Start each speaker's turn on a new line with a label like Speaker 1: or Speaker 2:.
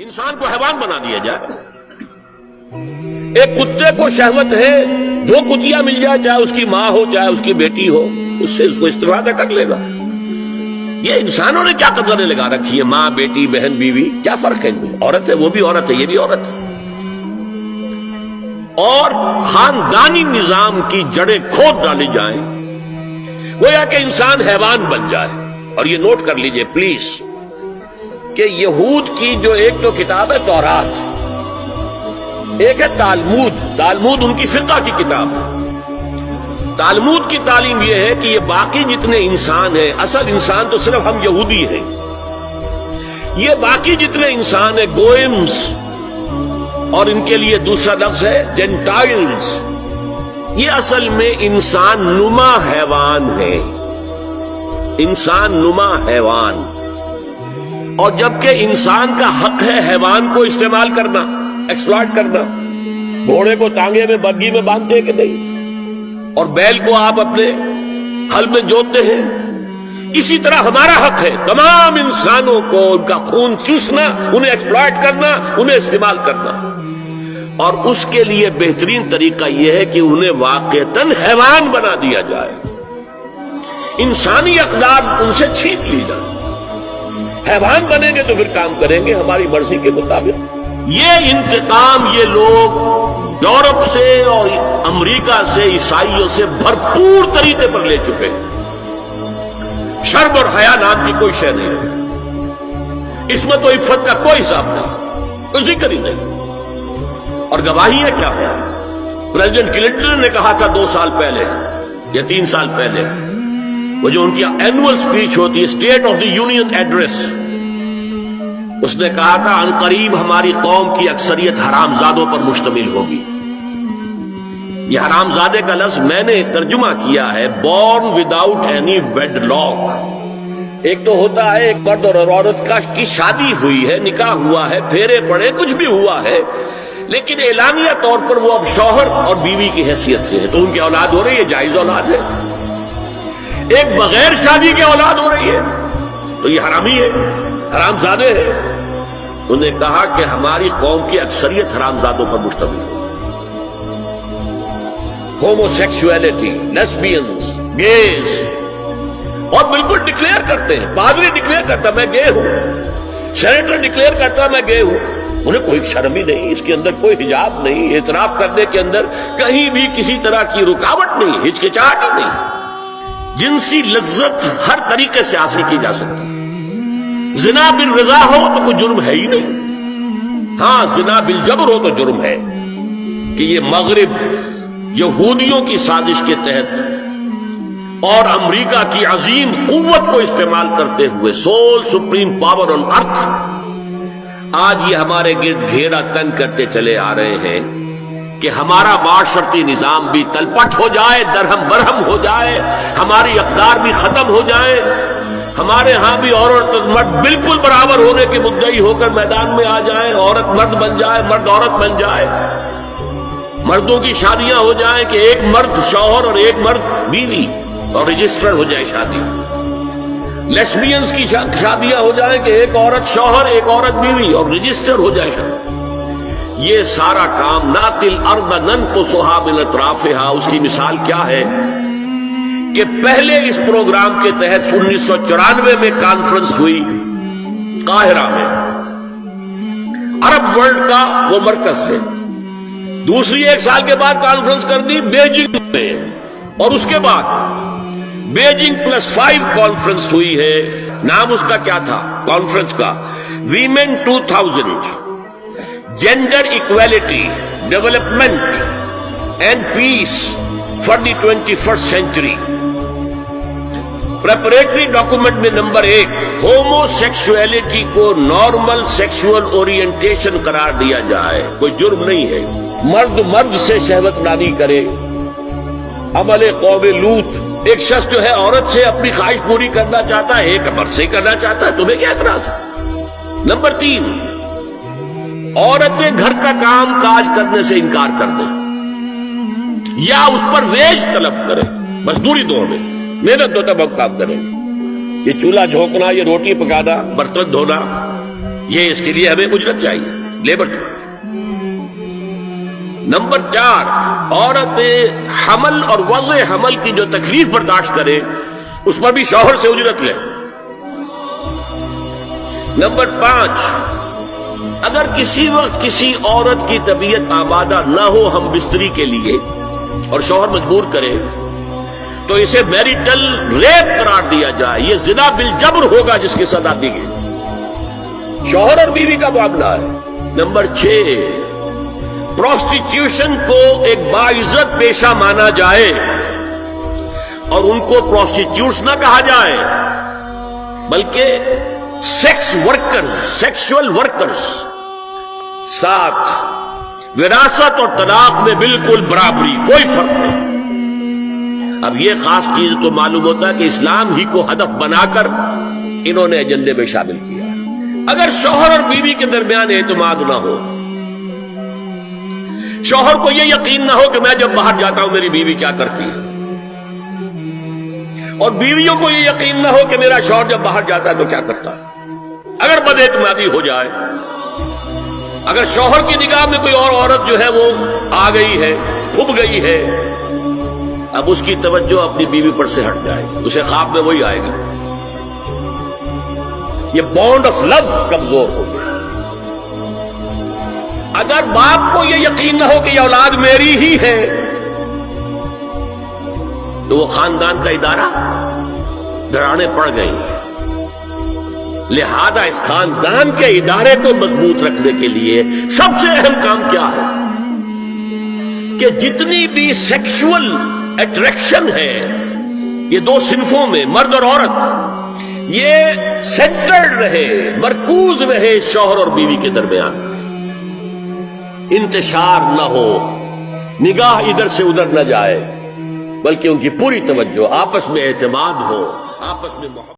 Speaker 1: انسان کو حیوان بنا دیا جائے. ایک کتے کو شہوت ہے جو کتیا مل جائے، چاہے اس کی ماں ہو چاہے اس کی بیٹی ہو، اس سے اس کو استفادہ کر لے گا. یہ انسانوں نے کیا قدریں لگا رکھی ہے؟ ماں، بیٹی، بہن، بیوی، کیا فرق ہے ان میں؟ عورت ہے وہ بھی عورت ہے، یہ بھی عورت ہے. اور خاندانی نظام کی جڑیں کھود ڈالی جائیں، گویا کہ انسان حیوان بن جائے. اور یہ نوٹ کر لیجئے پلیز کہ یہود کی جو ایک تو کتاب ہے تورات، ایک ہے تالمود. تالمود ان کی فقہ کی کتاب ہے. تالمود کی تعلیم یہ ہے کہ یہ باقی جتنے انسان ہیں، اصل انسان تو صرف ہم یہودی ہیں، یہ باقی جتنے انسان ہیں گوئمز، اور ان کے لیے دوسرا لفظ ہے جینٹائلز، یہ اصل میں انسان نما حیوان ہے. انسان نما حیوان. اور جبکہ انسان کا حق ہے حیوان کو استعمال کرنا، ایکسپلائٹ کرنا. گھوڑے کو ٹانگے میں بگی میں باندھتے ہیں کہ نہیں، اور بیل کو آپ اپنے ہل میں جوتتے ہیں. اسی طرح ہمارا حق ہے تمام انسانوں کو ان کا خون چوسنا، انہیں ایکسپلائٹ کرنا، انہیں استعمال کرنا. اور اس کے لیے بہترین طریقہ یہ ہے کہ انہیں واقعتاً حیوان بنا دیا جائے، انسانی اقدار ان سے چھین لی جائے. حیوان بنیں گے تو پھر کام کریں گے ہماری مرضی کے مطابق. یہ انتقام یہ لوگ یورپ سے اور امریکہ سے، عیسائیوں سے بھرپور طریقے پر لے چکے ہیں. شرم اور حیا نام کی کوئی شے نہیں، عصمت و عفت کا کوئی حساب نہیں، کوئی ذکر ہی نہیں. اور گواہیاں کیا ہے؟ پریزیڈنٹ کلنٹن نے کہا تھا 2 سال پہلے یا 3 سال پہلے، وہ جو ان کی اینوئل سپیچ ہوتی ہے، state of the union address, اس نے کہا تھا عنقریب ہماری قوم کی اکثریت حرام زادوں پر مشتمل ہوگی. یہ حرام زادے کا لفظ میں نے ترجمہ کیا ہے born without any wedlock. ایک تو ہوتا ہے ایک مرد اور عورت کی شادی ہوئی ہے، نکاح ہوا ہے، پھیرے پڑے، کچھ بھی ہوا ہے، لیکن اعلانیہ طور پر وہ اب شوہر اور بیوی کی حیثیت سے ہے، تو ان کی اولاد ہو رہی ہے، جائز اولاد ہے. ایک بغیر شادی کی اولاد ہو رہی ہے تو یہ حرامی ہے، حرام زادے ہے. انہوں نے کہا کہ ہماری قوم کی اکثریت حرام زادوں پر مشتمل ہے. ہومو سیکسولیٹی، لیسبینز، گیز، اور بالکل ڈکلیئر کرتے ہیں. پادری ڈکلیئر کرتا میں گے ہوں، سینیٹر ڈکلیئر کرتا میں گے ہوں. انہیں کوئی شرم ہی نہیں، اس کے اندر کوئی حجاب نہیں، اعتراف کرنے کے اندر کہیں بھی کسی طرح کی رکاوٹ نہیں، ہچکچاہٹ ہی نہیں. جنسی لذت ہر طریقے سے حاصل کی جا سکتی. زنا بالرضا ہو تو کوئی جرم ہے ہی نہیں. ہاں زنا بالجبر ہو تو جرم ہے. کہ یہ مغرب یہودیوں کی سازش کے تحت اور امریکہ کی عظیم قوت کو استعمال کرتے ہوئے، سول سپریم پاور آن ارتھ، آج یہ ہمارے گرد گھیرا تنگ کرتے چلے آ رہے ہیں کہ ہمارا معاشرتی نظام بھی تلپٹ ہو جائے، درہم برہم ہو جائے، ہماری اقدار بھی ختم ہو جائے، ہمارے ہاں بھی عورت اور مرد بالکل برابر ہونے کے مدعی ہو کر میدان میں آ جائیں، عورت مرد بن جائے، مرد عورت بن جائے، مردوں کی شادیاں ہو جائیں کہ ایک مرد شوہر اور ایک مرد بیوی اور رجسٹر ہو جائے شادی. لیسبینز کی شادیاں ہو جائیں کہ ایک عورت شوہر ایک عورت بیوی اور رجسٹر ہو جائے شادی. یہ سارا کام ناتل ارض ننقصھا من اطرافھا. اس کی مثال کیا ہے کہ پہلے اس پروگرام کے تحت 1994 میں کانفرنس ہوئی قاہرہ میں، عرب ورلڈ کا وہ مرکز ہے. دوسری 1 سال کے بعد کانفرنس کر دی بیجنگ میں، اور اس کے بعد بیجنگ +5 کانفرنس ہوئی ہے. نام اس کا کیا تھا کانفرنس کا؟ Women 2000، gender equality, development and peace for the 21st century. Preparatory document میں نمبر 1 ہومو سیکسولیٹی کو نارمل سیکسول اورینٹیشن قرار دیا جائے. کوئی جرم نہیں ہے. مرد مرد سے شہوت رانی کرے، عمل قوم لوط. ایک شخص جو ہے عورت سے اپنی خواہش پوری کرنا چاہتا ہے، ایک مرد سے کرنا چاہتا ہے، تمہیں کیا اعتراض ہے؟ نمبر 3 عورتیں گھر کا کام کاج کرنے سے انکار کر دیں یا اس پر ویج طلب کریں، مزدوری دو میں، محنت دو تب ہم کام کریں. یہ چولہا جھونکنا، یہ روٹی پکانا، برتن دھونا، یہ اس کے لیے ہمیں اجرت چاہیے، لیبر چاہیے۔ نمبر 4، عورت حمل اور وضع حمل کی جو تکلیف برداشت کرے اس پر بھی شوہر سے اجرت لے۔ نمبر 5، اگر کسی وقت کسی عورت کی طبیعت آمادہ نہ ہو ہم بستری کے لیے اور شوہر مجبور کرے تو اسے میریٹل ریپ قرار دیا جائے، یہ زنا بالجبر ہوگا جس کی سزا دی گئی، شوہر اور بیوی کا معاملہ ہے۔ نمبر 6، پروسٹیٹیوشن کو ایک باعزت پیشہ مانا جائے اور ان کو پروسٹیٹیوٹس نہ کہا جائے بلکہ سیکس ورکرز، سیکسول ورکرز۔ 7، وراثت اور طلاق میں بالکل برابری، کوئی فرق نہیں۔ اب یہ خاص چیز تو معلوم ہوتا ہے کہ اسلام ہی کو ہدف بنا کر انہوں نے ایجنڈے میں شامل کیا۔ اگر شوہر اور بیوی کے درمیان اعتماد نہ ہو، شوہر کو یہ یقین نہ ہو کہ میں جب باہر جاتا ہوں میری بیوی کیا کرتی ہے، اور بیویوں کو یہ یقین نہ ہو کہ میرا شوہر جب باہر جاتا ہے تو کیا کرتا ہے، اگر بد اعتمادی ہو جائے، اگر شوہر کی نگاہ میں کوئی اور عورت جو ہے وہ آ گئی ہے، کھب گئی ہے، اب اس کی توجہ اپنی بیوی پر سے ہٹ جائے، اسے خواب میں وہی آئے گا، یہ بانڈ آف لو کمزور ہو گیا۔ اگر باپ کو یہ یقین نہ ہو کہ یہ اولاد میری ہی ہے تو وہ خاندان کا ادارہ دراڑیں پڑ گئی۔ لہذا اس خاندان کے ادارے کو مضبوط رکھنے کے لیے سب سے اہم کام کیا ہے کہ جتنی بھی سیکشول اٹریکشن ہے یہ دو صنفوں میں، مرد اور عورت، یہ سینٹرڈ رہے، مرکوز رہے شوہر اور بیوی کے درمیان، انتشار نہ ہو، نگاہ ادھر سے ادھر نہ جائے، بلکہ ان کی پوری توجہ، آپس میں اعتماد ہو، آپس میں محبت۔